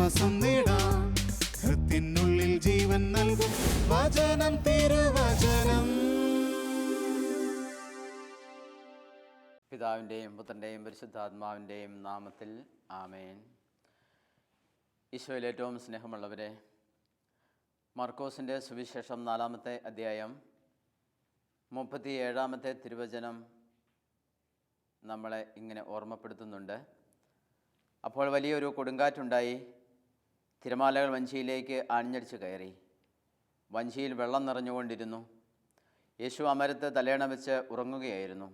ആശ്വാസം നേടാം. ഹൃത്തിനുള്ളിൽ ജീവൻ നൽകും വചനം, തിരുവചനം. പിതാവിൻ്റെയും പുത്രൻ്റെയും പരിശുദ്ധാത്മാവിൻ്റെയും നാമത്തിൽ ആമേൻ. ഈശോയിൽ ഏറ്റവും സ്നേഹമുള്ളവരെ, മർക്കോസിൻ്റെ സുവിശേഷം 4-ാമത്തെ അധ്യായം 37-ാമത്തെ തിരുവചനം നമ്മളെ ഇങ്ങനെ ഓർമ്മപ്പെടുത്തുന്നുണ്ട്. അപ്പോൾ വലിയൊരു കൊടുങ്കാറ്റുണ്ടായി, തിരമാലകൾ വഞ്ചിയിലേക്ക് ആഞ്ഞടിച്ച് കയറി. വഞ്ചിയിൽ വെള്ളം നിറഞ്ഞുകൊണ്ടിരുന്നു. യേശു അമരത്ത് തലയണ വെച്ച് ഉറങ്ങുകയായിരുന്നു.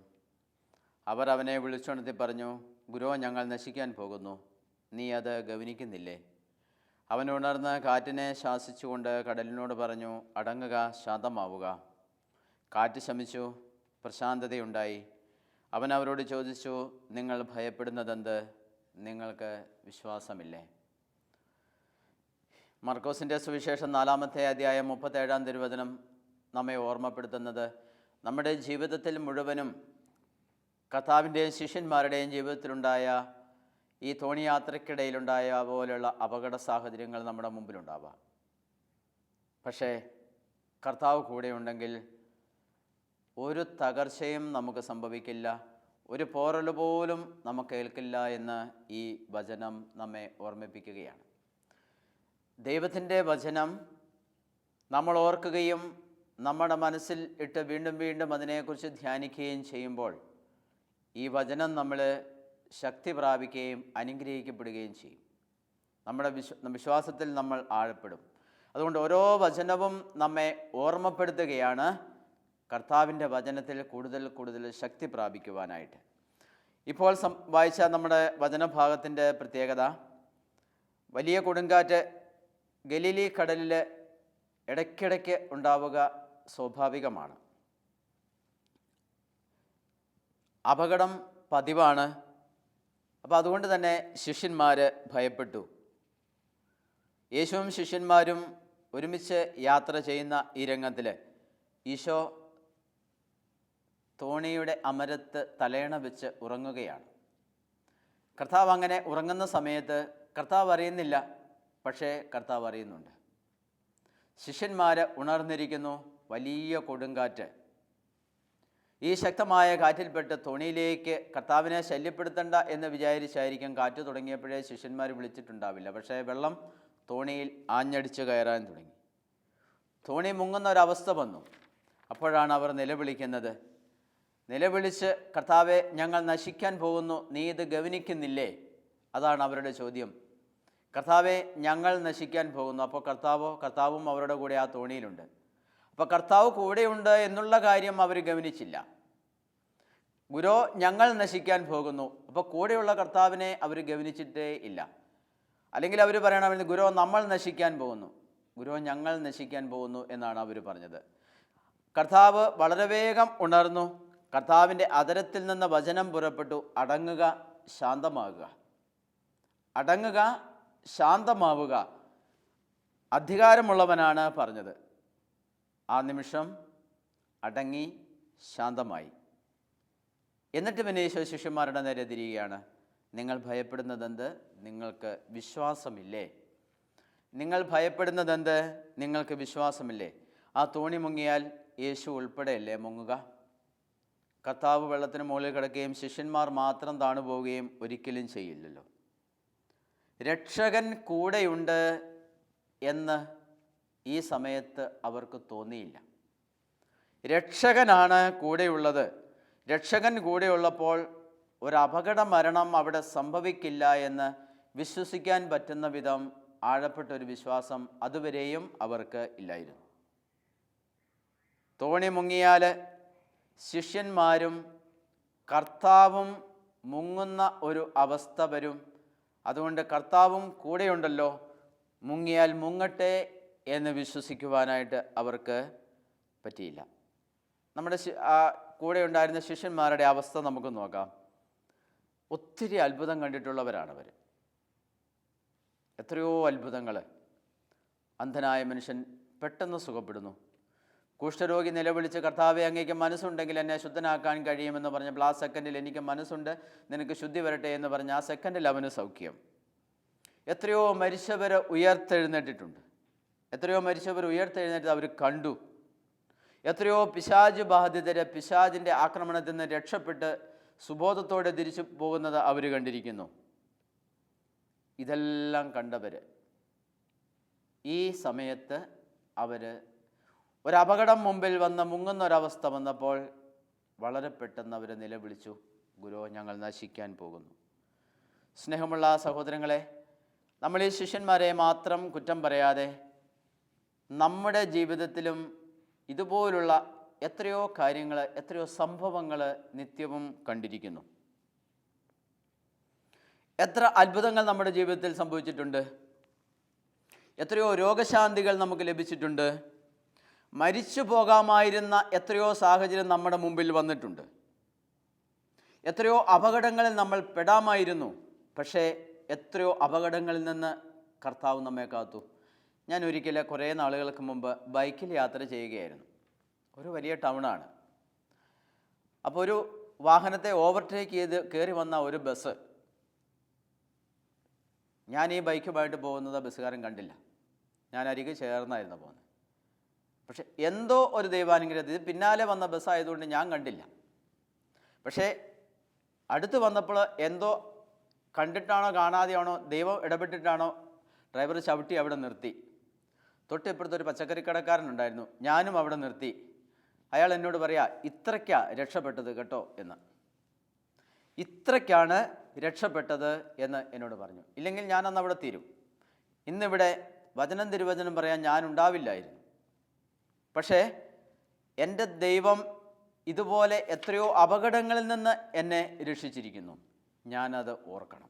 അവർ അവനെ വിളിച്ചുണർത്തി പറഞ്ഞു, ഗുരോ, ഞങ്ങൾ നശിക്കാൻ പോകുന്നു, നീ അത് ഗവനിക്കുന്നില്ലേ? അവൻ ഉണർന്ന് കാറ്റിനെ ശാസിച്ചുകൊണ്ട് കടലിനോട് പറഞ്ഞു, അടങ്ങുക, ശാന്തമാവുക. കാറ്റ് ശമിച്ചു, പ്രശാന്തതയുണ്ടായി. അവൻ അവരോട് ചോദിച്ചു, നിങ്ങൾ ഭയപ്പെടുന്നതെന്ത്? നിങ്ങൾക്ക് വിശ്വാസമില്ലേ? മർക്കോസിൻ്റെ സുവിശേഷം 4-ാമത്തെ അധ്യായം 37-ാം തിരുവചനം നമ്മെ ഓർമ്മപ്പെടുത്തുന്നത് നമ്മുടെ ജീവിതത്തിൽ മുഴുവനും കർത്താവിൻ്റെയും ശിഷ്യന്മാരുടെയും ജീവിതത്തിലുണ്ടായ ഈ തോണി യാത്രയ്ക്കിടയിലുണ്ടായ പോലെയുള്ള അപകട സാഹചര്യങ്ങൾ നമ്മുടെ മുമ്പിലുണ്ടാവാം. പക്ഷേ കർത്താവ് കൂടെയുണ്ടെങ്കിൽ ഒരു തകർച്ചയും നമുക്ക് സംഭവിക്കില്ല, ഒരു പോറൽ പോലും നമുക്ക് ഏൽക്കില്ല എന്ന് ഈ വചനം നമ്മെ ഓർമ്മിപ്പിക്കുകയാണ്. ദൈവത്തിൻ്റെ വചനം നമ്മൾ ഓർക്കുകയും നമ്മുടെ മനസ്സിൽ ഇട്ട് വീണ്ടും വീണ്ടും അതിനെക്കുറിച്ച് ധ്യാനിക്കുകയും ചെയ്യുമ്പോൾ ഈ വചനം നമ്മൾ ശക്തി പ്രാപിക്കുകയും അനുഗ്രഹിക്കപ്പെടുകയും ചെയ്യും. നമ്മുടെ വിശ്വാസത്തിൽ നമ്മൾ ആഴപ്പെടും. അതുകൊണ്ട് ഓരോ വചനവും നമ്മെ ഓർമ്മപ്പെടുത്തുകയാണ് കർത്താവിൻ്റെ വചനത്തിൽ കൂടുതൽ കൂടുതൽ ശക്തി പ്രാപിക്കുവാനായിട്ട്. ഇപ്പോൾ വായിച്ച നമ്മുടെ വചനഭാഗത്തിൻ്റെ പ്രത്യേകത, വലിയ കൊടുങ്കാറ്റ് ഗലീലി കടലിൽ ഇടയ്ക്കിടയ്ക്ക് ഉണ്ടാവുക സ്വാഭാവികമാണ്. അപകടം പതിവാണ്. അപ്പോൾ അതുകൊണ്ട് തന്നെ ശിഷ്യന്മാർ ഭയപ്പെട്ടു. യേശുവും ശിഷ്യന്മാരും ഒരുമിച്ച് യാത്ര ചെയ്യുന്ന ഈ രംഗത്തിൽ ഈശോ തോണിയുടെ അമരത്ത് തലയണ വെച്ച് ഉറങ്ങുകയാണ്. കർത്താവ് അങ്ങനെ ഉറങ്ങുന്ന സമയത്ത് കർത്താവ് അറിയുന്നില്ല, പക്ഷേ കർത്താവ് അറിയുന്നുണ്ട്. ശിഷ്യന്മാർ ഉണർന്നിരിക്കുന്നു. വലിയ കൊടുങ്കാറ്റ്. ഈ ശക്തമായ കാറ്റിൽപ്പെട്ട് തോണിയിലേക്ക് കർത്താവിനെ ശല്യപ്പെടുത്തണ്ട എന്ന് വിചാരിച്ചായിരിക്കും കാറ്റ് തുടങ്ങിയപ്പോഴേ ശിഷ്യന്മാർ വിളിച്ചിട്ടുണ്ടാവില്ല. പക്ഷേ വെള്ളം തോണിയിൽ ആഞ്ഞടിച്ച് കയറാൻ തുടങ്ങി. തോണി മുങ്ങുന്ന ഒരവസ്ഥ വന്നു. അപ്പോഴാണ് അവർ നിലവിളിക്കുന്നത്. നിലവിളിച്ച്, കർത്താവെ, ഞങ്ങൾ നശിക്കാൻ പോകുന്നു, നീ ഇത് ഗവനിക്കുന്നില്ലേ? അതാണ് അവരുടെ ചോദ്യം. കർത്താവെ, ഞങ്ങൾ നശിക്കാൻ പോകുന്നു. അപ്പോൾ കർത്താവും അവരുടെ കൂടെ ആ തോണിയിലുണ്ട്. അപ്പോൾ കർത്താവ് കൂടെയുണ്ട് എന്നുള്ള കാര്യം അവർ ഗവനിച്ചില്ല. ഗുരോ, ഞങ്ങൾ നശിക്കാൻ പോകുന്നു. അപ്പോൾ കൂടെയുള്ള കർത്താവിനെ അവർ ഗവനിച്ചിട്ടേ ഇല്ല. അല്ലെങ്കിൽ അവർ പറയണമെന്ന്, ഗുരോ, നമ്മൾ നശിക്കാൻ പോകുന്നു. ഗുരോ, ഞങ്ങൾ നശിക്കാൻ പോകുന്നു എന്നാണ് അവർ പറഞ്ഞത്. കർത്താവ് വളരെ വേഗം ഉണർന്നു. കർത്താവിൻ്റെ അധരത്തിൽ നിന്ന് വചനം പുറപ്പെട്ടു, അടങ്ങുക, ശാന്തമാകുക. അടങ്ങുക, ശാന്തമാവുക. അധികാരമുള്ളവനാണ് പറഞ്ഞത്. ആ നിമിഷം അടങ്ങി, ശാന്തമായി. എന്നിട്ട് പിന്നെ യേശു ശിഷ്യന്മാരുടെ നേരെ തിരിയുകയാണ്. നിങ്ങൾ ഭയപ്പെടുന്നതെന്ത്? നിങ്ങൾക്ക് വിശ്വാസമില്ലേ? നിങ്ങൾ ഭയപ്പെടുന്നതെന്ത്? നിങ്ങൾക്ക് വിശ്വാസമില്ലേ? ആ തോണി മുങ്ങിയാൽ യേശു ഉൾപ്പെടെയല്ലേ മുങ്ങുക? കർത്താവ് വെള്ളത്തിന് മുകളിൽ കിടക്കുകയും ശിഷ്യന്മാർ മാത്രം താണു പോവുകയും ഒരിക്കലും ചെയ്യില്ലല്ലോ. രക്ഷകൻ കൂടെയുണ്ട് എന്ന് ഈ സമയത്ത് അവർക്ക് തോന്നിയില്ല. രക്ഷകനാണ് കൂടെയുള്ളത്. രക്ഷകൻ കൂടെയുള്ളപ്പോൾ ഒരു അപകട മരണം അവിടെ സംഭവിക്കില്ല എന്ന് വിശ്വസിക്കാൻ പറ്റുന്ന വിധം ആഴപ്പെട്ടൊരു വിശ്വാസം അതുവരെയും അവർക്ക് ഇല്ലായിരുന്നു. തോണി മുങ്ങിയാൽ ശിഷ്യന്മാരും കർത്താവും മുങ്ങുന്ന ഒരു അവസ്ഥ വരും. അതുകൊണ്ട് കർത്താവും കൂടെയുണ്ടല്ലോ, മുങ്ങിയാൽ മുങ്ങട്ടെ എന്ന് വിശ്വസിക്കുവാനായിട്ട് അവർക്ക് പറ്റിയില്ല. നമ്മുടെ കൂടെ ഉണ്ടായിരുന്ന ശിഷ്യന്മാരുടെ അവസ്ഥ നമുക്ക് നോക്കാം. ഒത്തിരി അത്ഭുതം കണ്ടിട്ടുള്ളവരാണവർ. എത്രയോ അത്ഭുതങ്ങൾ. അന്ധനായ മനുഷ്യൻ പെട്ടെന്ന് സുഖപ്പെടുന്നു. കുഷ്ഠരോഗി നിലവിളിച്ച്, കർത്താവെ, അങ്ങേക്ക് മനസ്സുണ്ടെങ്കിൽ എന്നെ ശുദ്ധനാക്കാൻ കഴിയുമെന്ന് പറഞ്ഞപ്പോൾ ആ സെക്കൻഡിൽ, എനിക്ക് മനസ്സുണ്ട്, നിനക്ക് ശുദ്ധി വരട്ടെ എന്ന് പറഞ്ഞ് ആ സെക്കൻഡിൽ അവന് സൗഖ്യം. എത്രയോ മരിച്ചവർ ഉയർത്തെഴുന്നേറ്റിട്ടുണ്ട്. എത്രയോ മരിച്ചവർ ഉയർത്തെഴുന്നേറ്റ് അവർ കണ്ടു. എത്രയോ പിശാച് ബാധിതരെ പിശാചിൻ്റെ ആക്രമണത്തിൽ നിന്ന് രക്ഷപ്പെട്ട് സുബോധത്തോടെ തിരിച്ചു പോകുന്നത് അവർ കണ്ടിരിക്കുന്നു. ഇതെല്ലാം കണ്ടവർ ഈ സമയത്ത് അവർ ഒരപകടം മുമ്പിൽ വന്ന് മുങ്ങുന്ന ഒരവസ്ഥ വന്നപ്പോൾ വളരെ പെട്ടെന്ന് അവർ നിലവിളിച്ചു, ഗുരു, ഞങ്ങൾ നശിക്കാൻ പോകുന്നു. സ്നേഹമുള്ള സഹോദരങ്ങളെ, നമ്മൾ ഈ ശിഷ്യന്മാരെ മാത്രം കുറ്റം പറയാതെ നമ്മുടെ ജീവിതത്തിലും ഇതുപോലുള്ള എത്രയോ കാര്യങ്ങൾ, എത്രയോ സംഭവങ്ങൾ നിത്യവും കണ്ടിരിക്കുന്നു. എത്ര അത്ഭുതങ്ങൾ നമ്മുടെ ജീവിതത്തിൽ സംഭവിച്ചിട്ടുണ്ട്. എത്രയോ രോഗശാന്തികൾ നമുക്ക് ലഭിച്ചിട്ടുണ്ട്. മരിച്ചു പോകാമായിരുന്ന എത്രയോ സാഹചര്യം നമ്മുടെ മുമ്പിൽ വന്നിട്ടുണ്ട്. എത്രയോ അപകടങ്ങളിൽ നമ്മൾ പെടാമായിരുന്നു. പക്ഷേ എത്രയോ അപകടങ്ങളിൽ നിന്ന് കർത്താവ് നമ്മെ കാത്തു. ഞാൻ ഒരിക്കൽ കുറേ നാളുകൾക്ക് മുമ്പ് ബൈക്കിൽ യാത്ര ചെയ്യുകയായിരുന്നു. ഒരു വലിയ ടൗണാണ്. അപ്പോൾ ഒരു വാഹനത്തെ ഓവർടേക്ക് ചെയ്ത് കയറി വന്ന ഒരു ബസ്, ഞാൻ ഈ ബൈക്കുമായിട്ട് പോകുന്നത് ബസ്സുകാരൻ കണ്ടില്ല. ഞാൻ അരികെ ചേർന്നായിരുന്നു പോകുന്നത്. പക്ഷെ എന്തോ ഒരു ദൈവാനുഗ്രഹത്തിൽ ഇത് പിന്നാലെ വന്ന ബസ്സായതുകൊണ്ട് ഞാൻ കണ്ടില്ല. പക്ഷേ അടുത്ത് വന്നപ്പോൾ എന്തോ കണ്ടിട്ടാണോ കാണാതെയാണോ ദൈവം ഇടപെട്ടിട്ടാണോ ഡ്രൈവർ ചവിട്ടി അവിടെ നിർത്തി. തൊട്ടിപ്പുറത്തൊരു പച്ചക്കറി കടക്കാരനുണ്ടായിരുന്നു, ഞാനും അവിടെ നിർത്തി. അയാൾ എന്നോട് പറയാ, ഇത്രയ്ക്കാണ് രക്ഷപ്പെട്ടത് കേട്ടോ എന്ന്. ഇത്രയ്ക്കാണ് രക്ഷപ്പെട്ടത് എന്ന് എന്നോട് പറഞ്ഞു. ഇല്ലെങ്കിൽ ഞാനന്ന് അവിടെ തീരും. ഇന്നിവിടെ വചനം തിരുവചനം പറയാൻ ഞാനുണ്ടാവില്ലായിരുന്നു. പക്ഷേ എൻ്റെ ദൈവം ഇതുപോലെ എത്രയോ അപകടങ്ങളിൽ നിന്ന് എന്നെ രക്ഷിച്ചിരിക്കുന്നു. ഞാനത് ഓർക്കണം.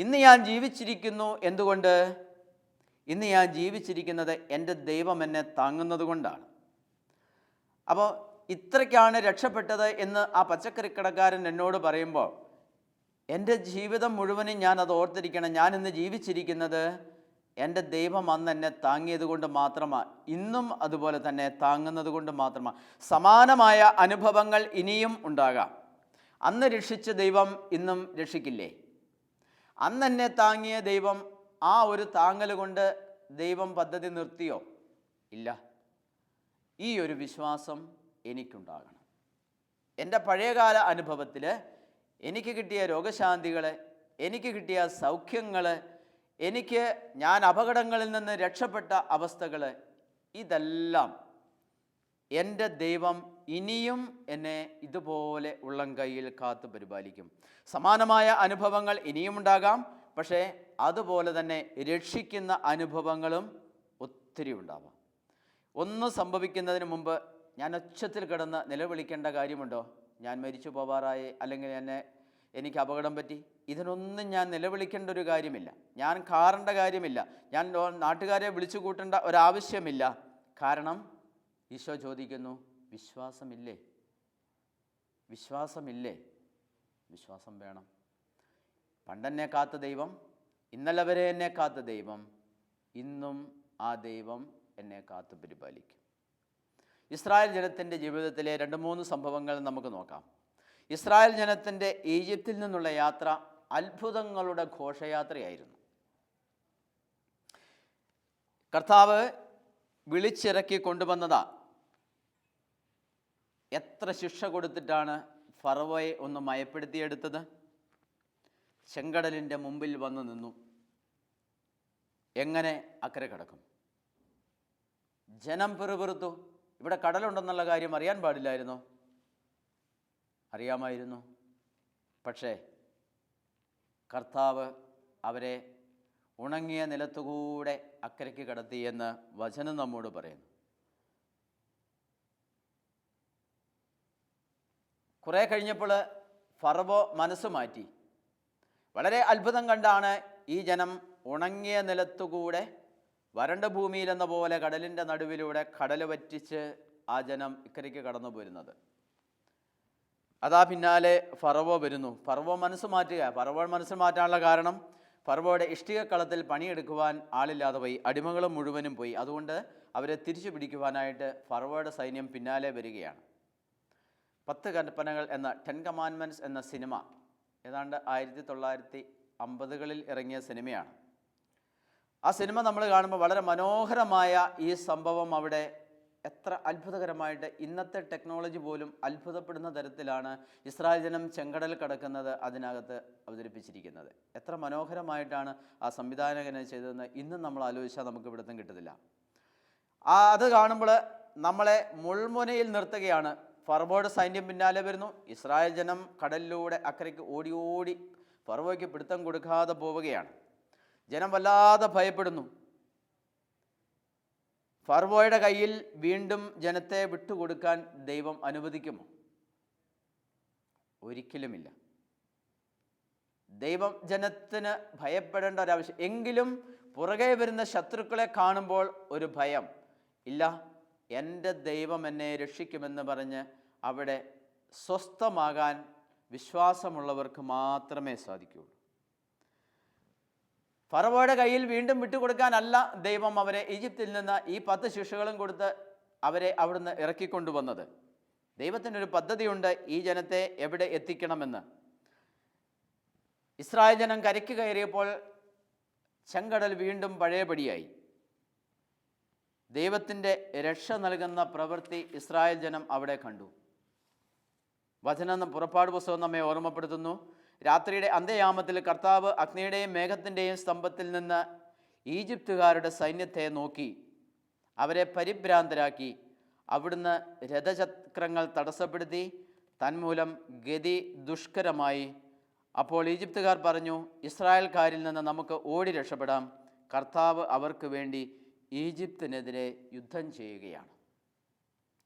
ഇന്ന് ഞാൻ ജീവിച്ചിരിക്കുന്നു. എന്തുകൊണ്ട്? ഇന്ന് ഞാൻ ജീവിച്ചിരിക്കുന്നത് എൻ്റെ ദൈവം എന്നെ താങ്ങുന്നത് കൊണ്ടാണ്. അപ്പോൾ ഇത്രയ്ക്കാണ് രക്ഷപ്പെട്ടത് എന്ന് ആ പച്ചക്കറിക്കടക്കാരൻ എന്നോട് പറയുമ്പോൾ എൻ്റെ ജീവിതം മുഴുവനും ഞാൻ അത് ഓർത്തിരിക്കണം. ഞാൻ ഇന്ന് ജീവിച്ചിരിക്കുന്നത് എൻ്റെ ദൈവം അന്ന് എന്നെ താങ്ങിയത് കൊണ്ട് മാത്രമാണ്. ഇന്നും അതുപോലെ തന്നെ താങ്ങുന്നത് കൊണ്ട് മാത്രമാണ്. സമാനമായ അനുഭവങ്ങൾ ഇനിയും ഉണ്ടാകാം. അന്ന് രക്ഷിച്ച ദൈവം ഇന്നും രക്ഷിക്കില്ലേ? അന്ന് എന്നെ താങ്ങിയ ദൈവം ആ ഒരു താങ്ങൽ കൊണ്ട് ദൈവം പദ്ധതി നിർത്തിയോ? ഇല്ല. ഈ ഒരു വിശ്വാസം എനിക്കുണ്ടാകണം. എൻ്റെ പഴയകാല അനുഭവത്തിൽ എനിക്ക് കിട്ടിയ രോഗശാന്തികൾ, എനിക്ക് കിട്ടിയ സൗഖ്യങ്ങൾ, ഞാൻ അപകടങ്ങളിൽ നിന്ന് രക്ഷപ്പെട്ട അവസ്ഥകൾ, ഇതെല്ലാം എൻ്റെ ദൈവം ഇനിയും എന്നെ ഇതുപോലെ ഉള്ളം കൈയിൽ കാത്തു പരിപാലിക്കും. സമാനമായ അനുഭവങ്ങൾ ഇനിയും ഉണ്ടാകാം. പക്ഷേ അതുപോലെ തന്നെ രക്ഷിക്കുന്ന അനുഭവങ്ങളും ഒത്തിരി ഉണ്ടാവാം. ഒന്നും സംഭവിക്കുന്നതിന് മുമ്പ് ഞാൻ ഉച്ചത്തിൽ കിടന്ന് നിലവിളിക്കേണ്ട കാര്യമുണ്ടോ? ഞാൻ മരിച്ചു പോവാറായി, അല്ലെങ്കിൽ എനിക്ക് അപകടം പറ്റി, ഇതിനൊന്നും ഞാൻ നിലവിളിക്കേണ്ട ഒരു കാര്യമില്ല. ഞാൻ കാറേണ്ട കാര്യമില്ല. ഞാൻ നാട്ടുകാരെ വിളിച്ചു കൂട്ടേണ്ട ഒരാവശ്യമില്ല. കാരണം ഈശോ ചോദിക്കുന്നു, വിശ്വാസമില്ലേ? വിശ്വാസമില്ലേ? വിശ്വാസം വേണം. പണ്ടെന്നെ കാത്ത ദൈവം, ഇന്നലെ വരെ എന്നെ കാത്ത ദൈവം, ഇന്നും ആ ദൈവം എന്നെ കാത്തു പരിപാലിക്കും. ഇസ്രായേൽ ജനത്തിൻ്റെ ജീവിതത്തിലെ 2-3 സംഭവങ്ങൾ നമുക്ക് നോക്കാം. ഇസ്രായേൽ ജനത്തിൻ്റെ ഈജിപ്തിൽ നിന്നുള്ള യാത്ര അത്ഭുതങ്ങളുടെ ഘോഷയാത്രയായിരുന്നു. കർത്താവ് വിളിച്ചിറക്കി കൊണ്ടുവന്നതാ. എത്ര ശിക്ഷ കൊടുത്തിട്ടാണ് ഫറവോയെ ഒന്ന് മയപ്പെടുത്തിയെടുത്തത്? ചെങ്കടലിൻ്റെ മുമ്പിൽ വന്നു നിന്നു. എങ്ങനെ അക്കരെ കിടക്കും? ജനം പിറുപിറുത്തു. ഇവിടെ കടലുണ്ടെന്നുള്ള കാര്യം അറിയാൻ പാടില്ലായിരുന്നോ? അറിയാമായിരുന്നു. പക്ഷേ കർത്താവ് അവരെ ഉണങ്ങിയ നിലത്തുകൂടെ അക്കരയ്ക്ക് കടത്തിയെന്ന് വചനം നമ്മോട് പറയുന്നു. കുറേ കഴിഞ്ഞപ്പോൾ ഫറവോ മനസ്സ് മാറ്റി. വളരെ അത്ഭുതം കണ്ടാണ് ഈ ജനം ഉണങ്ങിയ നിലത്തുകൂടെ വരണ്ട ഭൂമിയിലെന്ന പോലെ കടലിൻ്റെ നടുവിലൂടെ കടൽ വറ്റിച്ച് ആ ജനം ഇക്കരയ്ക്ക് കടന്നു പോരുന്നത്. അതാ പിന്നാലെ ഫറവോ വരുന്നു. ഫറവോ മനസ്സ് മാറ്റുക. ഫറവോ മനസ്സ് മാറ്റാനുള്ള കാരണം ഫറവോയുടെ ഇഷ്ടികക്കളത്തിൽ പണിയെടുക്കുവാൻ ആളില്ലാതെ പോയി. അടിമകളും മുഴുവനും പോയി. അതുകൊണ്ട് അവരെ തിരിച്ചു പിടിക്കുവാനായിട്ട് ഫറവോയുടെ സൈന്യം പിന്നാലെ വരികയാണ്. 10 കൽപ്പനകൾ എന്ന 10 കമാൻഡ്മെൻറ്റ്സ് എന്ന സിനിമ ഏതാണ്ട് 1950കളിൽ ഇറങ്ങിയ സിനിമയാണ്. ആ സിനിമ നമ്മൾ കാണുമ്പോൾ വളരെ മനോഹരമായ ഈ സംഭവം അവിടെ എത്ര അത്ഭുതകരമായിട്ട് ഇന്നത്തെ ടെക്നോളജി പോലും അത്ഭുതപ്പെടുന്ന തരത്തിലാണ് ഇസ്രായേൽ ജനം ചെങ്കടൽ കടക്കുന്നത് അതിനകത്ത് അവതരിപ്പിച്ചിരിക്കുന്നത്. എത്ര മനോഹരമായിട്ടാണ് ആ സംവിധായകനെ ചെയ്തതെന്ന് ഇന്നും നമ്മൾ ആലോചിച്ചാൽ നമുക്ക് ഇവിടത്തും കിട്ടത്തില്ല. അത് കാണുമ്പോൾ നമ്മളെ മുൾമുനയിൽ നിർത്തുകയാണ്. ഫറവോയുടെ സൈന്യം പിന്നാലെ വരുന്നു. ഇസ്രായേൽ ജനം കടലിലൂടെ അക്കരയ്ക്ക് ഓടി ഓടി ഫറവോയ്ക്ക് പിടുത്തം കൊടുക്കാതെ പോവുകയാണ്. ജനം വല്ലാതെ ഭയപ്പെടുന്നു. ഫറവോയുടെ കയ്യിൽ വീണ്ടും ജനത്തെ വിട്ടുകൊടുക്കാൻ ദൈവം അനുവദിക്കുമോ? ഒരിക്കലുമില്ല. ദൈവം ജനത്തിന് ഭയപ്പെടേണ്ട ഒരാവശ്യം, എങ്കിലും പുറകെ വരുന്ന ശത്രുക്കളെ കാണുമ്പോൾ ഒരു ഭയം ഇല്ല. എൻ്റെ ദൈവം എന്നെ രക്ഷിക്കുമെന്ന് പറഞ്ഞ് അവിടെ സ്വസ്ഥമാകാൻ വിശ്വാസമുള്ളവർക്ക് മാത്രമേ സാധിക്കുകയുള്ളൂ. ഫറവോയുടെ കയ്യിൽ വീണ്ടും വിട്ടുകൊടുക്കാനല്ല ദൈവം അവരെ ഈജിപ്തിൽ നിന്ന് ഈ 10 ശിക്ഷകളും കൊടുത്ത് അവരെ അവിടുന്ന് ഇറക്കിക്കൊണ്ടുവന്നത്. ദൈവത്തിനൊരു പദ്ധതിയുണ്ട് ഈ ജനത്തെ എവിടെ എത്തിക്കണമെന്ന്. ഇസ്രായേൽ ജനം കരയ്ക്ക് കയറിയപ്പോൾ ചെങ്കടൽ വീണ്ടും പഴയപടിയായി. ദൈവത്തിൻ്റെ രക്ഷ നൽകുന്ന പ്രവൃത്തി ഇസ്രായേൽ ജനം അവിടെ കണ്ടു. വചനം പുറപ്പാട് പുസ്തകം നമ്മെ ഓർമ്മപ്പെടുത്തുന്നു. രാത്രിയുടെ അന്ത്യയാമത്തിൽ കർത്താവ് അഗ്നിയുടെയും മേഘത്തിൻ്റെയും സ്തംഭത്തിൽ നിന്ന് ഈജിപ്തുകാരുടെ സൈന്യത്തെ നോക്കി അവരെ പരിഭ്രാന്തരാക്കി. അവിടുന്ന് രഥചക്രങ്ങൾ തടസ്സപ്പെടുത്തി. തന്മൂലം ഗതി ദുഷ്കരമായി. അപ്പോൾ ഈജിപ്തുകാർ പറഞ്ഞു, ഇസ്രായേൽക്കാരിൽ നിന്ന് നമുക്ക് ഓടി രക്ഷപ്പെടാം. കർത്താവ് അവർക്ക് വേണ്ടി ഈജിപ്തിനെതിരെ യുദ്ധം ചെയ്യുകയാണ്.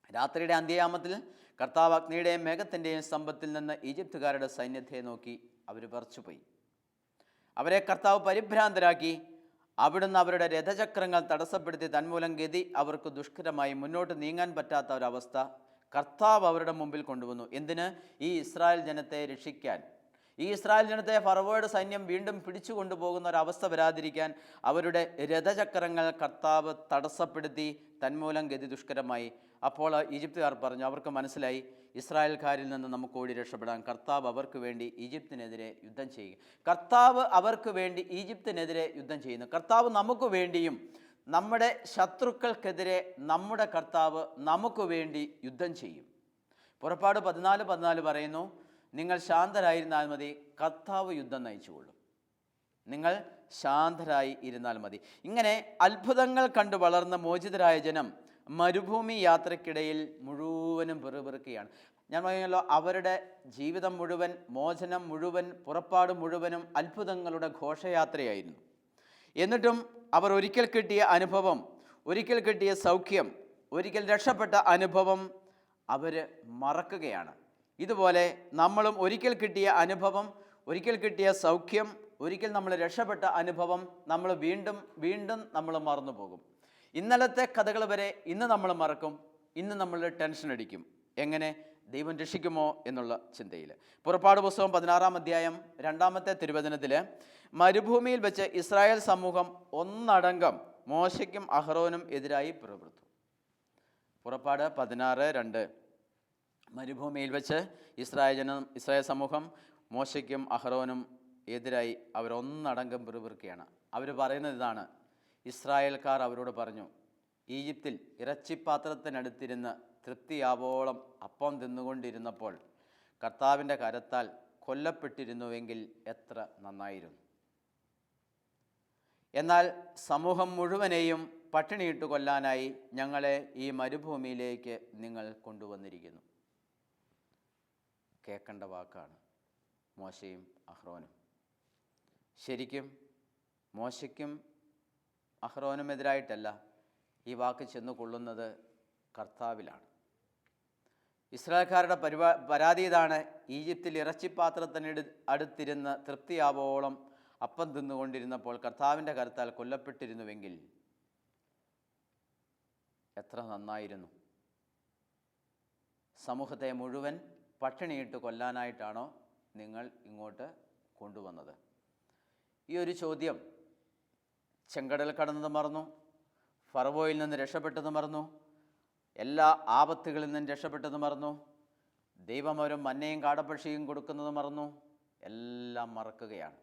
രാത്രിയുടെ അന്ത്യയാമത്തിൽ കർത്താവ് അഗ്നിയുടെയും മേഘത്തിൻ്റെയും സ്തംഭത്തിൽ നിന്ന് ഈജിപ്തുകാരുടെ സൈന്യത്തെ നോക്കി അവർ പറിച്ചുപോയി. അവരെ കർത്താവ് പരിഭ്രാന്തരാക്കി. അവിടുന്ന് അവരുടെ രഥചക്രങ്ങൾ തടസ്സപ്പെടുത്തി. തന്മൂലം ഗതി അവർക്ക് ദുഷ്കരമായി. മുന്നോട്ട് നീങ്ങാൻ പറ്റാത്ത ഒരവസ്ഥ കർത്താവ് അവരുടെ മുമ്പിൽ കൊണ്ടുവന്നു. എന്തിന്? ഈ ഇസ്രായേൽ ജനത്തെ രക്ഷിക്കാൻ. ഈ ഇസ്രായേൽ ജനത്തെ ഫറവോയുടെ സൈന്യം വീണ്ടും പിടിച്ചു കൊണ്ടുപോകുന്ന ഒരവസ്ഥ വരാതിരിക്കാൻ അവരുടെ രഥചക്രങ്ങൾ കർത്താവ് തടസ്സപ്പെടുത്തി. തന്മൂലം ഗതി ദുഷ്കരമായി. അപ്പോൾ ഈജിപ്തുകാർ പറഞ്ഞു, അവർക്ക് മനസ്സിലായി, ഇസ്രായേൽക്കാരിൽ നിന്ന് നമുക്ക് ഓടി രക്ഷപ്പെടാൻ. കർത്താവ് അവർക്ക് വേണ്ടി ഈജിപ്തിനെതിരെ യുദ്ധം ചെയ്യുക. കർത്താവ് അവർക്ക് വേണ്ടി ഈജിപ്തിനെതിരെ യുദ്ധം ചെയ്യുന്നു. കർത്താവ് നമുക്ക് വേണ്ടിയും നമ്മുടെ ശത്രുക്കൾക്കെതിരെ നമ്മുടെ കർത്താവ് നമുക്ക് വേണ്ടി യുദ്ധം ചെയ്യും. പുറപ്പാട് 14:14 പറയുന്നു, നിങ്ങൾ ശാന്തരായിരുന്നാൽ മതി, കർത്താവ് യുദ്ധം നയിച്ചുകൊള്ളും. നിങ്ങൾ ശാന്തരായി ഇരുന്നാൽ മതി. ഇങ്ങനെ അത്ഭുതങ്ങൾ കണ്ടു വളർന്ന മോചിതരായ ജനം മരുഭൂമി യാത്രയ്ക്കിടയിൽ മുഴുവനും പെറുപെറുക്കുകയാണ്. ഞാൻ പറഞ്ഞല്ലോ, അവരുടെ ജീവിതം മുഴുവൻ, മോചനം മുഴുവൻ, പുറപ്പാട് മുഴുവനും അത്ഭുതങ്ങളുടെ ഘോഷയാത്രയായിരുന്നു. എന്നിട്ടും അവർ ഒരിക്കൽ കിട്ടിയ അനുഭവം, ഒരിക്കൽ കിട്ടിയ സൗഖ്യം, ഒരിക്കൽ രക്ഷപ്പെട്ട അനുഭവം അവർ മറക്കുകയാണ്. ഇതുപോലെ നമ്മളും ഒരിക്കൽ കിട്ടിയ അനുഭവം, ഒരിക്കൽ കിട്ടിയ സൗഖ്യം, ഒരിക്കൽ നമ്മൾ രക്ഷപ്പെട്ട അനുഭവം നമ്മൾ വീണ്ടും നമ്മൾ മറന്നു പോകും. ഇന്നലത്തെ കഥകൾ വരെ ഇന്ന് നമ്മൾ മറക്കും. ഇന്ന് നമ്മൾ ടെൻഷൻ അടിക്കും. എങ്ങനെ? ദൈവം രക്ഷിക്കുമോ എന്നുള്ള ചിന്തയിൽ. പുറപ്പാട് പുസ്തകം 16-ാം അധ്യായം 2-ാമത്തെ തിരുവചനത്തിൽ, മരുഭൂമിയിൽ വെച്ച് ഇസ്രായേൽ സമൂഹം ഒന്നടങ്കം മോശയ്ക്കും അഹ്റോനും എതിരായി പുറപ്പെട്ടു. പുറപ്പാട് 16:2. മരുഭൂമിയിൽ വെച്ച് ഇസ്രായേൽ സമൂഹം മോശയ്ക്കും അഹ്റോനും എതിരായി അവരൊന്നടങ്കം പിറുപിറുക്കുകയാണ്. അവർ പറയുന്നത് ഇതാണ്, ഇസ്രായേൽക്കാർ അവരോട് പറഞ്ഞു, ഈജിപ്തിൽ ഇറച്ചിപ്പാത്രത്തിനടുത്തിരുന്ന് തൃപ്തിയാവോളം അപ്പം തിന്നുകൊണ്ടിരുന്നപ്പോൾ കർത്താവിൻ്റെ കരത്താൽ കൊല്ലപ്പെട്ടിരുന്നുവെങ്കിൽ എത്ര നന്നായിരുന്നു. എന്നാൽ സമൂഹം മുഴുവനെയും പട്ടിണിയിട്ട് കൊല്ലാനായി ഞങ്ങളെ ഈ മരുഭൂമിയിലേക്ക് നിങ്ങൾ കൊണ്ടുവന്നിരിക്കുന്നു. കേൾക്കേണ്ട വാക്കാണ് മോശയും അഹ്റോനും. ശരിക്കും മോശയ്ക്കും അഹ്റോനുമെതിരായിട്ടല്ല ഈ വാക്ക് ചെന്ന് കൊള്ളുന്നത് കർത്താവിലാണ്. ഇസ്രായേൽക്കാരുടെ പരാതി ഇതാണ്, ഈജിപ്തിൽ ഇറച്ചിപ്പാത്രത്തിന് അടുത്തിരുന്ന് തൃപ്തിയാവോളം അപ്പം തിന്നുകൊണ്ടിരുന്നപ്പോൾ കർത്താവിൻ്റെ കരത്താൽ കൊല്ലപ്പെട്ടിരുന്നുവെങ്കിൽ എത്ര നന്നായിരുന്നു. സമൂഹത്തെ മുഴുവൻ പട്ടിണിയിട്ട് കൊല്ലാനായിട്ടാണോ നിങ്ങൾ ഇങ്ങോട്ട് കൊണ്ടുവന്നത്? ഈ ഒരു ചോദ്യം ചെങ്കടൽ കടന്നത് മറന്നു, ഫറവോയിൽ നിന്ന് രക്ഷപ്പെട്ടത് മറന്നു, എല്ലാ ആപത്തുകളിൽ നിന്നും രക്ഷപ്പെട്ടത് മറന്നു, ദൈവം അവരും മന്നയും കാടപ്പക്ഷിയും കൊടുക്കുന്നത് മറന്നു, എല്ലാം മറക്കുകയാണ്.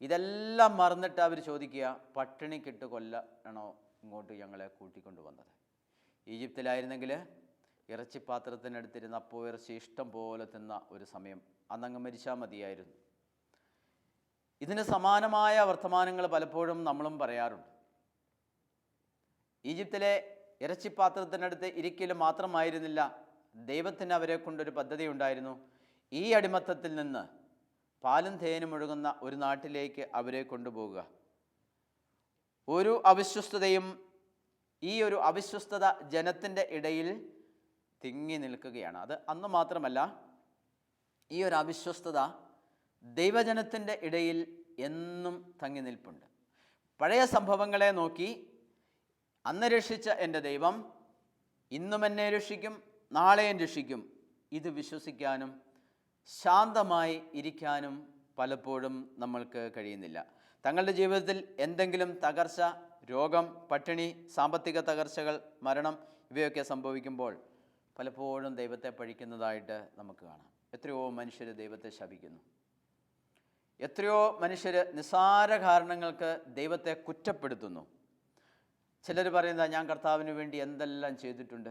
ഇതെല്ലാം മറന്നിട്ട് അവർ ചോദിക്കുക, പട്ടിണിക്കിട്ട് കൊല്ലണോ ഇങ്ങോട്ട് ഞങ്ങളെ കൂട്ടിക്കൊണ്ട് വന്നത്? ഈജിപ്തിലായിരുന്നെങ്കിൽ ഇറച്ചിപ്പാത്രത്തിനടുത്തിരുന്ന് അപ്പോൾ ഇറച്ചി ഇഷ്ടം പോലെ തിന്ന ഒരു സമയം, അന്നങ്ങ് മരിച്ചാൽ മതിയായിരുന്നു. ഇതിന് സമാനമായ വർത്തമാനങ്ങൾ പലപ്പോഴും നമ്മളും പറയാറുണ്ട്. ഈജിപ്തിലെ ഇറച്ചിപ്പാത്രത്തിനടുത്ത് ഇരിക്കലും മാത്രമായിരുന്നില്ല, ദൈവത്തിന് അവരെ കൊണ്ടൊരു പദ്ധതി ഉണ്ടായിരുന്നു. ഈ അടിമത്തത്തിൽ നിന്ന് പാലും തേനും ഒഴുകുന്ന ഒരു നാട്ടിലേക്ക് അവരെ കൊണ്ടുപോകുക. ഒരു അവിശ്വസ്തതയും, ഈ ഒരു അവിശ്വസ്തത ജനത്തിൻ്റെ ഇടയിൽ തിങ്ങി നിൽക്കുകയാണ്. അത് അന്ന് മാത്രമല്ല, ഈ ഒരു അവിശ്വസ്തത ദൈവജനത്തിൻ്റെ ഇടയിൽ എന്നും തങ്ങി നിൽപ്പുണ്ട്. പഴയ സംഭവങ്ങളെ നോക്കി അന്ന് രക്ഷിച്ച എൻ്റെ ദൈവം ഇന്നും എന്നെ രക്ഷിക്കും, നാളെയും രക്ഷിക്കും, ഇത് വിശ്വസിക്കാനും ശാന്തമായി ഇരിക്കാനും പലപ്പോഴും നമ്മൾക്ക് കഴിയുന്നില്ല. തങ്ങളുടെ ജീവിതത്തിൽ എന്തെങ്കിലും തകർച്ച, രോഗം, പട്ടിണി, സാമ്പത്തിക തകർച്ചകൾ, മരണം ഇവയൊക്കെ സംഭവിക്കുമ്പോൾ പലപ്പോഴും ദൈവത്തെ പഴിക്കുന്നതായിട്ട് നമുക്ക് കാണാം. എത്രയോ മനുഷ്യർ ദൈവത്തെ ശപിക്കുന്നു. എത്രയോ മനുഷ്യർ നിസ്സാര കാരണങ്ങൾക്ക് ദൈവത്തെ കുറ്റപ്പെടുത്തുന്നു. ചിലർ പറയുന്നത്, ഞാൻ കർത്താവിന് വേണ്ടി എന്തെല്ലാം ചെയ്തിട്ടുണ്ട്,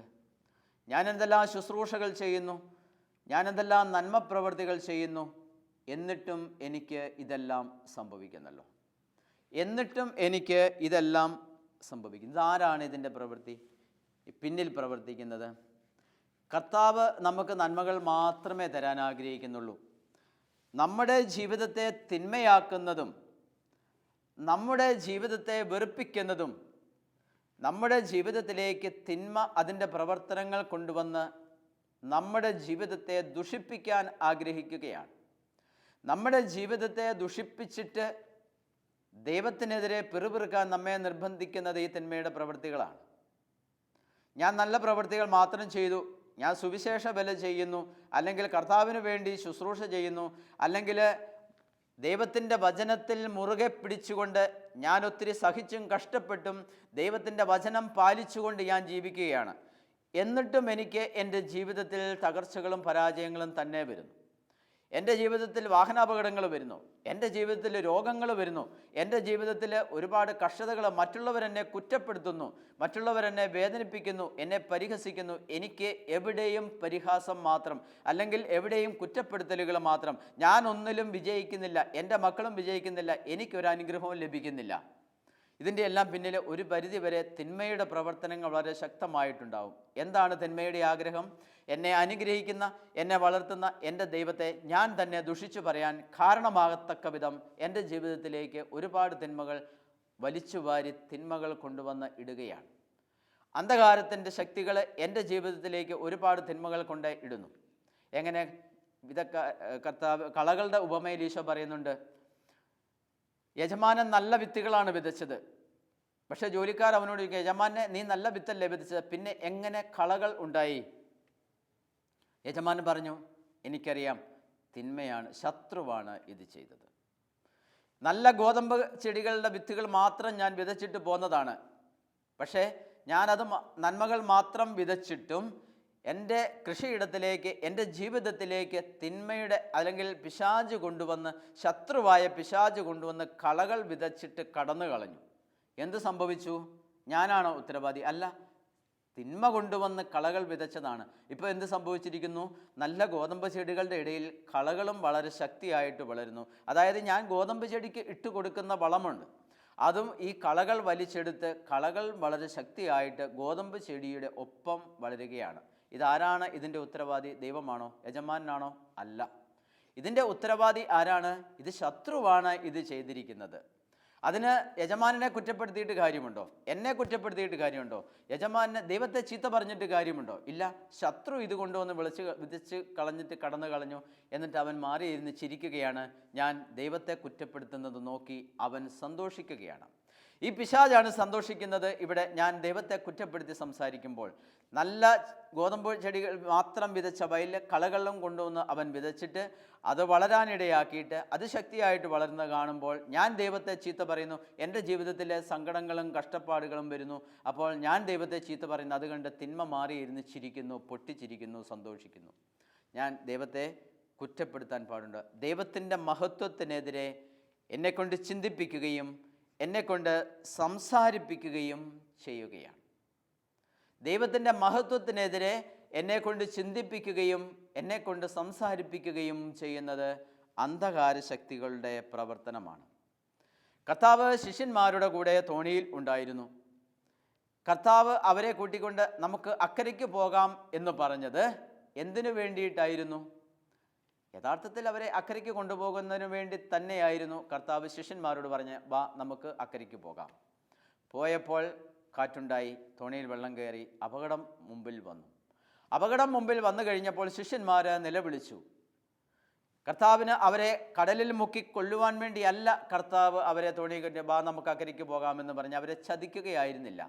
ഞാൻ എന്തെല്ലാം ശുശ്രൂഷകൾ ചെയ്യുന്നു, ഞാൻ എന്തെല്ലാം നന്മ പ്രവൃത്തികൾ ചെയ്യുന്നു, എന്നിട്ടും എനിക്ക് ഇതെല്ലാം സംഭവിക്കുന്നല്ലോ, എന്നിട്ടും എനിക്ക് ഇതെല്ലാം സംഭവിക്കുന്നു. ഇതാരാണ് ഇതിൻ്റെ പ്രവൃത്തി പിന്നിൽ പ്രവർത്തിക്കുന്നത്? കർത്താവ് നമുക്ക് നന്മകൾ മാത്രമേ തരാൻ ആഗ്രഹിക്കുന്നുള്ളൂ. നമ്മുടെ ജീവിതത്തെ തിന്മയാക്കുന്നതും നമ്മുടെ ജീവിതത്തെ വെറുപ്പിക്കുന്നതും നമ്മുടെ ജീവിതത്തിലേക്ക് തിന്മ അതിൻ്റെ പ്രവർത്തനങ്ങൾ കൊണ്ടുവന്ന് നമ്മുടെ ജീവിതത്തെ ദുഷിപ്പിക്കാൻ ആഗ്രഹിക്കുകയാണ്. നമ്മുടെ ജീവിതത്തെ ദുഷിപ്പിച്ചിട്ട് ദൈവത്തിനെതിരെ പിറുപിറുക്കാൻ നമ്മെ നിർബന്ധിക്കുന്നത് ഈ തിന്മയുടെ പ്രവൃത്തികളാണ്. ഞാൻ നല്ല പ്രവൃത്തികൾ മാത്രം ചെയ്തു, ഞാൻ സുവിശേഷ ബല ചെയ്യുന്നു, അല്ലെങ്കിൽ കർത്താവിന് വേണ്ടി ശുശ്രൂഷ ചെയ്യുന്നു, അല്ലെങ്കിൽ ദൈവത്തിൻ്റെ വചനത്തിൽ മുറുകെ പിടിച്ചുകൊണ്ട് ഞാൻ ഒത്തിരി സഹിച്ചും കഷ്ടപ്പെട്ടും ദൈവത്തിൻ്റെ വചനം പാലിച്ചുകൊണ്ട് ഞാൻ ജീവിക്കുകയാണ്, എന്നിട്ടും എനിക്ക് എൻ്റെ ജീവിതത്തിൽ തകർച്ചകളും പരാജയങ്ങളും തന്നെ വരുന്നു. എൻ്റെ ജീവിതത്തിൽ വാഹനാപകടങ്ങൾ വരുന്നു, എൻ്റെ ജീവിതത്തിൽ രോഗങ്ങൾ വരുന്നു, എൻ്റെ ജീവിതത്തിൽ ഒരുപാട് കഷ്ടതകൾ, മറ്റുള്ളവരെന്നെ കുറ്റപ്പെടുത്തുന്നു, മറ്റുള്ളവരെന്നെ വേദനിപ്പിക്കുന്നു, എന്നെ പരിഹസിക്കുന്നു. എനിക്ക് എവിടെയും പരിഹാസം മാത്രം, അല്ലെങ്കിൽ എവിടെയും കുറ്റപ്പെടുത്തലുകൾ മാത്രം. ഞാൻ ഒന്നിലും വിജയിക്കുന്നില്ല, എൻ്റെ മക്കളും വിജയിക്കുന്നില്ല, എനിക്കൊരു അനുഗ്രഹവും ലഭിക്കുന്നില്ല. ഇതിൻ്റെ എല്ലാം പിന്നിൽ ഒരു പരിധിവരെ തിന്മയുടെ പ്രവർത്തനങ്ങൾ വളരെ ശക്തമായിട്ടുണ്ടാവും. എന്താണ് തിന്മയുടെ ആഗ്രഹം? എന്നെ അനുഗ്രഹിക്കുന്ന, എന്നെ വളർത്തുന്ന എൻ്റെ ദൈവത്തെ ഞാൻ തന്നെ ദുഷിച്ചു പറയാൻ കാരണമാകത്തക്ക വിധം എൻ്റെ ജീവിതത്തിലേക്ക് ഒരുപാട് തിന്മകൾ വലിച്ചുവാരി തിന്മകൾ കൊണ്ടുവന്ന് ഇടുകയാണ്. അന്ധകാരത്തിൻ്റെ ശക്തികൾ എൻ്റെ ജീവിതത്തിലേക്ക് ഒരുപാട് തിന്മകൾ കൊണ്ട് ഇടുന്നു. എങ്ങനെ? ഇതൊക്കെ കർത്താവ് കളകളുടെ ഉപമയിൽ ഈശോ പറയുന്നുണ്ട്, യജമാനൻ നല്ല വിത്തുകളാണ് വിതച്ചത്, പക്ഷേ ജോലിക്കാർ അവനോട് ചോദിക്കുക, യജമാനെ നീ നല്ല വിത്തല്ലേ വിതച്ചത്, പിന്നെ എങ്ങനെ കളകൾ ഉണ്ടായി? യജമാനൻ പറഞ്ഞു, എനിക്കറിയാം, തിന്മയാണ്, ശത്രുവാണ് ഇത് ചെയ്തത്. നല്ല ഗോതമ്പ് ചെടികളുടെ വിത്തുകൾ മാത്രം ഞാൻ വിതച്ചിട്ട് പോന്നതാണ്, പക്ഷേ ഞാനത് നന്മകൾ മാത്രം വിതച്ചിട്ടും എൻ്റെ കൃഷിയിടത്തിലേക്ക്, എൻ്റെ ജീവിതത്തിലേക്ക് തിന്മയുടെ അല്ലെങ്കിൽ പിശാച് കൊണ്ടുവന്ന്, ശത്രുവായ പിശാച് കൊണ്ടുവന്ന് കളകൾ വിതച്ചിട്ട് കടന്നു കളഞ്ഞു. എന്ത് സംഭവിച്ചു? ഞാനാണോ ഉത്തരവാദി? അല്ല, തിന്മ കൊണ്ടുവന്ന് കളകൾ വിതച്ചതാണ്. ഇപ്പോൾ എന്ത് സംഭവിച്ചിരിക്കുന്നു? നല്ല ഗോതമ്പ് ചെടികളുടെ ഇടയിൽ കളകളും വളരെ ശക്തിയായിട്ട് വളരുന്നു. അതായത് ഞാൻ ഗോതമ്പ് ചെടിക്ക് ഇട്ട് കൊടുക്കുന്ന വളമുണ്ട്, അതും ഈ കളകൾ വലിച്ചെടുത്ത് കളകൾ വളരെ ശക്തിയായിട്ട് ഗോതമ്പ് ചെടിയുടെ ഒപ്പം വളരുകയാണ്. ഇതാരാണ് ഇതിൻ്റെ ഉത്തരവാദി? ദൈവമാണോ? യജമാനാണോ? അല്ല. ഇതിൻ്റെ ഉത്തരവാദി ആരാണ്? ഇത് ശത്രുവാണ് ഇത് ചെയ്തിരിക്കുന്നത്. അതിന് യജമാനെ കുറ്റപ്പെടുത്തിയിട്ട് കാര്യമുണ്ടോ? എന്നെ കുറ്റപ്പെടുത്തിയിട്ട് കാര്യമുണ്ടോ? യജമാനെ ദൈവത്തെ ചീത്ത പറഞ്ഞിട്ട് കാര്യമുണ്ടോ? ഇല്ല. ശത്രു ഇത് കൊണ്ടുവന്ന് വിധിച്ച് കളഞ്ഞിട്ട് കടന്നു കളഞ്ഞു. എന്നിട്ട് അവൻ മാറിയിരുന്ന് ചിരിക്കുകയാണ്. ഞാൻ ദൈവത്തെ കുറ്റപ്പെടുത്തുന്നത് നോക്കി അവൻ സന്തോഷിക്കുകയാണ്. ഈ പിശാചാണ് സന്തോഷിക്കുന്നത്. ഇവിടെ ഞാൻ ദൈവത്തെ കുറ്റപ്പെടുത്തി സംസാരിക്കുമ്പോൾ നല്ല ഗോതമ്പ് ചെടികൾ മാത്രം വിതച്ച വയലിൽ കളകളും കൊണ്ടുവന്ന് അവൻ വിതച്ചിട്ട് അത് വളരാനിടയാക്കിയിട്ട് അത് ശക്തിയായിട്ട് വളർന്ന് കാണുമ്പോൾ ഞാൻ ദൈവത്തെ ചീത്ത പറയുന്നു. എൻ്റെ ജീവിതത്തിലെ സങ്കടങ്ങളും കഷ്ടപ്പാടുകളും വരുന്നു. അപ്പോൾ ഞാൻ ദൈവത്തെ ചീത്ത പറയുന്നു. അത് കണ്ട് തിന്മ മാറിയിരുന്ന് ചിരിക്കുന്നു, പൊട്ടിച്ചിരിക്കുന്നു, സന്തോഷിക്കുന്നു. ഞാൻ ദൈവത്തെ കുറ്റപ്പെടുത്താൻ പാടുണ്ട്. ദൈവത്തിൻ്റെ മഹത്വത്തിനെതിരെ എന്നെക്കൊണ്ട് ചിന്തിപ്പിക്കുകയും എന്നെക്കൊണ്ട് സംസാരിപ്പിക്കുകയും ചെയ്യുകയാണ്. ദൈവത്തിൻ്റെ മഹത്വത്തിനെതിരെ എന്നെക്കൊണ്ട് ചിന്തിപ്പിക്കുകയും എന്നെക്കൊണ്ട് സംസാരിപ്പിക്കുകയും ചെയ്യുന്നത് അന്ധകാര ശക്തികളുടെ പ്രവർത്തനമാണ്. കർത്താവ് ശിഷ്യന്മാരുടെ കൂടെ തോണിയിൽ ഉണ്ടായിരുന്നു. കർത്താവ് അവരെ കൂട്ടിക്കൊണ്ട് നമുക്ക് അക്കരയ്ക്ക് പോകാം എന്ന് പറഞ്ഞത് എന്തിനു വേണ്ടിയിട്ടായിരുന്നു? യഥാർത്ഥത്തിൽ അവരെ അക്കരയ്ക്ക് കൊണ്ടുപോകുന്നതിന് വേണ്ടി തന്നെയായിരുന്നു കർത്താവ് ശിഷ്യന്മാരോട് പറഞ്ഞ്, വാ നമുക്ക് അക്കരയ്ക്ക് പോകാം. പോയപ്പോൾ കാറ്റുണ്ടായി, തോണിയിൽ വെള്ളം കയറി, അപകടം മുമ്പിൽ വന്നു. അപകടം മുമ്പിൽ വന്നു കഴിഞ്ഞപ്പോൾ ശിഷ്യന്മാർ നിലവിളിച്ചു. കർത്താവിന് അവരെ കടലിൽ മുക്കി കൊല്ലുവാൻ വേണ്ടിയല്ല കർത്താവ് അവരെ തോണി കെട്ടി വാ നമുക്ക് അക്കരയ്ക്ക് പോകാമെന്ന് പറഞ്ഞ് അവരെ ചതിക്കുകയായിരുന്നില്ല.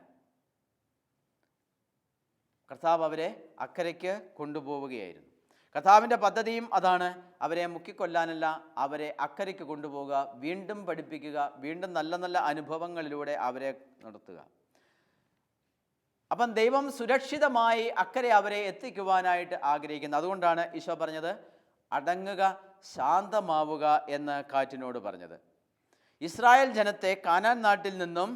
കർത്താവ് അവരെ അക്കരയ്ക്ക് കൊണ്ടുപോവുകയായിരുന്നു. കർത്താവിൻ്റെ പദ്ധതിയും അതാണ്. അവരെ മുക്കിക്കൊല്ലാനല്ല, അവരെ അക്കരയ്ക്ക് കൊണ്ടുപോവുക, വീണ്ടും പഠിപ്പിക്കുക, വീണ്ടും നല്ല നല്ല അനുഭവങ്ങളിലൂടെ അവരെ നടത്തുക. അപ്പം ദൈവം സുരക്ഷിതമായി അക്കരെ അവരെ എത്തിക്കുവാനായിട്ട് ആഗ്രഹിക്കുന്നത്. അതുകൊണ്ടാണ് ഈശോ പറഞ്ഞത്, അടങ്ങുക, ശാന്തമാവുക എന്ന് കാറ്റിനോട് പറഞ്ഞത്. ഇസ്രായേൽ ജനത്തെ കാനാൻ നാട്ടിൽ നിന്നും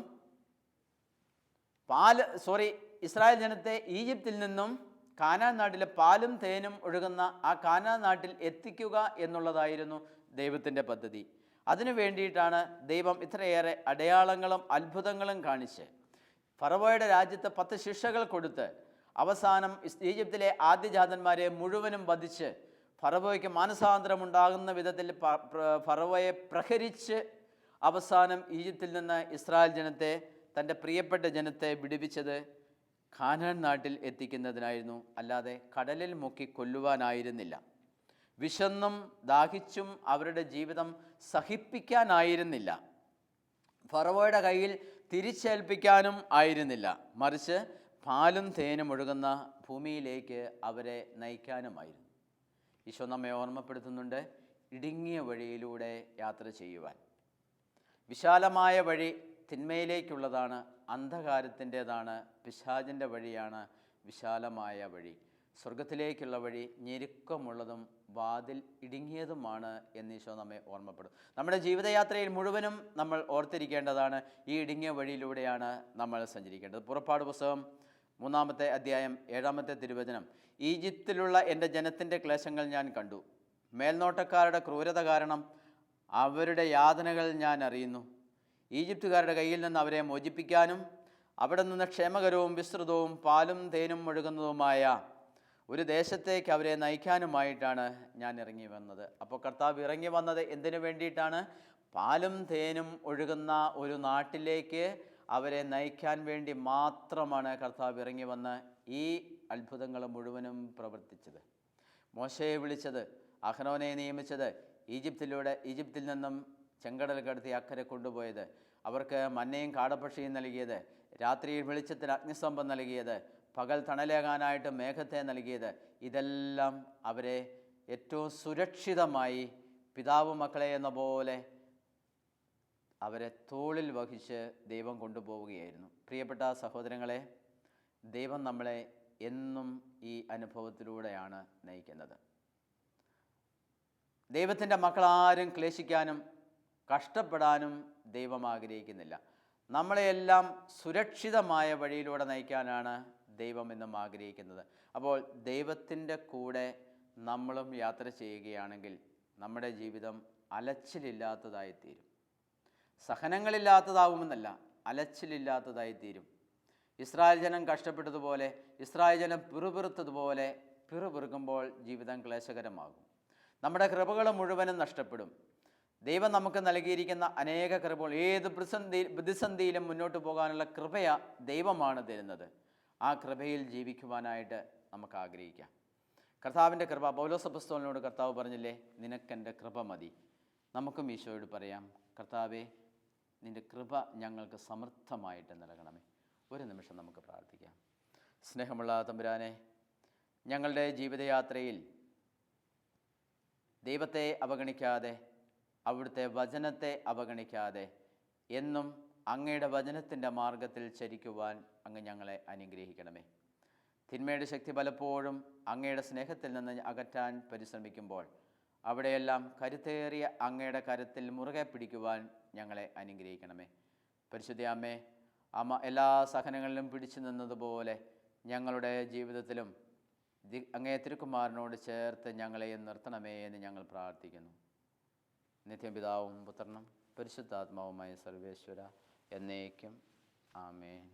ഇസ്രായേൽ ജനത്തെ ഈജിപ്തിൽ നിന്നും കാനാൻ നാട്ടിലെ പാലും തേനും ഒഴുകുന്ന ആ കാനാൻ നാട്ടിൽ എത്തിക്കുക എന്നുള്ളതായിരുന്നു ദൈവത്തിൻ്റെ പദ്ധതി. അതിനു വേണ്ടിയിട്ടാണ് ദൈവം ഇത്രയേറെ അടയാളങ്ങളും അത്ഭുതങ്ങളും കാണിച്ച് ഫറവോയുടെ രാജ്യത്ത് 10 ശിക്ഷകൾ കൊടുത്ത് അവസാനം ഈജിപ്തിലെ ആദ്യജാതന്മാരെ മുഴുവനും വധിച്ച് ഫറവോയ്ക്ക് മാനസാന്തരമുണ്ടാകുന്ന വിധത്തിൽ ഫറവോയെ പ്രഹരിച്ച് അവസാനം ഈജിപ്തിൽ നിന്ന് ഇസ്രായേൽ ജനത്തെ, തൻ്റെ പ്രിയപ്പെട്ട ജനത്തെ വിടുവിച്ചത് കാനാൻ നാട്ടിൽ എത്തിക്കുന്നതിനായിരുന്നു, അല്ലാതെ കടലിൽ മുക്കി കൊല്ലുവാനായിരുന്നില്ല. വിശന്നും ദാഹിച്ചും അവരുടെ ജീവിതം സഹിപ്പിക്കാനായിരുന്നില്ല. ഫറവോയുടെ കയ്യിൽ തിരിച്ചേൽപ്പിക്കാനും ആയിരുന്നില്ല. മറിച്ച് പാലും തേനും ഒഴുകുന്ന ഭൂമിയിലേക്ക് അവരെ നയിക്കാനുമായിരുന്നു. ഈശോ നമ്മെ ഓർമ്മപ്പെടുത്തുന്നുണ്ട്, ഇടുങ്ങിയ വഴിയിലൂടെ യാത്ര ചെയ്യുവാൻ. വിശാലമായ വഴി തിന്മയിലേക്കുള്ളതാണ്, അന്ധകാരത്തിൻ്റേതാണ്, പിശാചിൻ്റെ വഴിയാണ് വിശാലമായ വഴി. സ്വർഗത്തിലേക്കുള്ള വഴി ഞെരുക്കമുള്ളതും വാതിൽ ഇടുങ്ങിയതുമാണ് എന്ന് ഈശോ നമ്മെ ഓർമ്മപ്പെടും. നമ്മുടെ ജീവിതയാത്രയിൽ മുഴുവനും നമ്മൾ ഓർത്തിരിക്കേണ്ടതാണ്, ഈ ഇടുങ്ങിയ വഴിയിലൂടെയാണ് നമ്മൾ സഞ്ചരിക്കേണ്ടത്. പുറപ്പാട് പുസ്തകം 3-ാമത്തെ അധ്യായം 7-ാമത്തെ തിരുവചനം, ഈജിപ്തിലുള്ള എൻ്റെ ജനത്തിൻ്റെ ക്ലേശങ്ങൾ ഞാൻ കണ്ടു. മേൽനോട്ടക്കാരുടെ ക്രൂരത കാരണം അവരുടെ യാതനകൾ ഞാൻ അറിയുന്നു. ഈജിപ്തുകാരുടെ കയ്യിൽ നിന്ന് അവരെ മോചിപ്പിക്കാനും അവിടെ നിന്ന് ക്ഷേമകരവും വിസ്തൃതവും പാലും തേനും ഒഴുകുന്നതുമായ ഒരു ദേശത്തേക്ക് അവരെ നയിക്കാനുമായിട്ടാണ് ഞാൻ ഇറങ്ങി വന്നത്. അപ്പോൾ കർത്താവ് ഇറങ്ങി വന്നത് എന്തിനു വേണ്ടിയിട്ടാണ്? പാലും തേനും ഒഴുകുന്ന ഒരു നാട്ടിലേക്ക് അവരെ നയിക്കാൻ വേണ്ടി മാത്രമാണ് കർത്താവ് ഇറങ്ങി വന്ന് ഈ അത്ഭുതങ്ങൾ മുഴുവനും പ്രവർത്തിച്ചത്. മോശയെ വിളിച്ചത്, അഹ്റോനെ നിയമിച്ചത്, ഈജിപ്തിൽ നിന്നും ചെങ്കടൽ കടത്തി അക്കരെ കൊണ്ടുപോയത്, അവർക്ക് മന്നയും കാടപ്പക്ഷിയും നൽകിയത്, രാത്രിയിൽ വെളിച്ചത്തിന് അഗ്നിസ്തംഭം നൽകിയത്, പകൽ തണലേകാനായിട്ട് മേഘത്തെ നൽകിയത്, ഇതെല്ലാം അവരെ ഏറ്റവും സുരക്ഷിതമായി പിതാവ് മക്കളെ എന്ന പോലെ അവരെ തോളിൽ വഹിച്ച് ദൈവം കൊണ്ടുപോവുകയായിരുന്നു. പ്രിയപ്പെട്ട സഹോദരങ്ങളെ, ദൈവം നമ്മളെ എന്നും ഈ അനുഭവത്തിലൂടെയാണ് നയിക്കുന്നത്. ദൈവത്തിൻ്റെ മക്കളാരും ക്ലേശിക്കാനും കഷ്ടപ്പെടാനും ദൈവം ആഗ്രഹിക്കുന്നില്ല. നമ്മളെയെല്ലാം സുരക്ഷിതമായ വഴിയിലൂടെ നയിക്കാനാണ് ദൈവം എന്നും ആഗ്രഹിക്കുന്നത്. അപ്പോൾ ദൈവത്തിൻ്റെ കൂടെ നമ്മളും യാത്ര ചെയ്യുകയാണെങ്കിൽ നമ്മുടെ ജീവിതം അലച്ചിലില്ലാത്തതായിത്തീരും. സഹനങ്ങളില്ലാത്തതാവുമെന്നല്ല, അലച്ചിലില്ലാത്തതായിത്തീരും. ഇസ്രായേൽ ജനം കഷ്ടപ്പെട്ടതുപോലെ, ഇസ്രായേൽ ജനം പിറുപിറുത്തതുപോലെ പിറുപിറുക്കുമ്പോൾ ജീവിതം ക്ലേശകരമാകും. നമ്മുടെ കൃപകൾ മുഴുവനും നഷ്ടപ്പെടും. ദൈവം നമുക്ക് നൽകിയിരിക്കുന്ന അനേക കൃപകൾ, ഏത് പ്രതിസന്ധിയിലും മുന്നോട്ട് പോകാനുള്ള ദൈവമാണ് തരുന്നത്. ആ കൃപയിൽ ജീവിക്കുവാനായിട്ട് നമുക്ക് ആഗ്രഹിക്കാം. കർത്താവിൻ്റെ കൃപ, പൗലോസ് അപ്പോസ്തലനോട് കർത്താവ് പറഞ്ഞില്ലേ, നിനക്കെൻ്റെ കൃപ മതി. നമുക്കും ഈശോയോട് പറയാം, കർത്താവേ, നിൻ്റെ കൃപ ഞങ്ങൾക്ക് സമൃദ്ധമായിട്ട് നൽകണമേ. ഒരു നിമിഷം നമുക്ക് പ്രാർത്ഥിക്കാം. സ്നേഹമുള്ള തമ്പുരാനെ, ഞങ്ങളുടെ ജീവിതയാത്രയിൽ ദൈവത്തെ അവഗണിക്കാതെ, അവിടുത്തെ വചനത്തെ അവഗണിക്കാതെ എന്നും അങ്ങയുടെ വചനത്തിൻ്റെ മാർഗത്തിൽ ചരിക്കുവാൻ അങ്ങ് ഞങ്ങളെ അനുഗ്രഹിക്കണമേ. തിന്മയുടെ ശക്തി പലപ്പോഴും അങ്ങയുടെ സ്നേഹത്തിൽ നിന്ന് അകറ്റാൻ പരിശ്രമിക്കുമ്പോൾ അവിടെയെല്ലാം കരുത്തേറിയ അങ്ങയുടെ കരത്തിൽ മുറുകെ പിടിക്കുവാൻ ഞങ്ങളെ അനുഗ്രഹിക്കണമേ. പരിശുദ്ധ അമ്മേ, അമ്മ എല്ലാ സഹനങ്ങളിലും പിടിച്ചു നിന്നതുപോലെ ഞങ്ങളുടെ ജീവിതത്തിലും അങ്ങേ തിരുക്കുമാരനോട് ചേർത്ത് ഞങ്ങളെയും നിർത്തണമേ എന്ന് ഞങ്ങൾ പ്രാർത്ഥിക്കുന്നു. നിത്യം പിതാവും പുത്രനും പരിശുദ്ധാത്മാവുമായ സർവേശ്വര എന്നേക്കും ആമേൻ.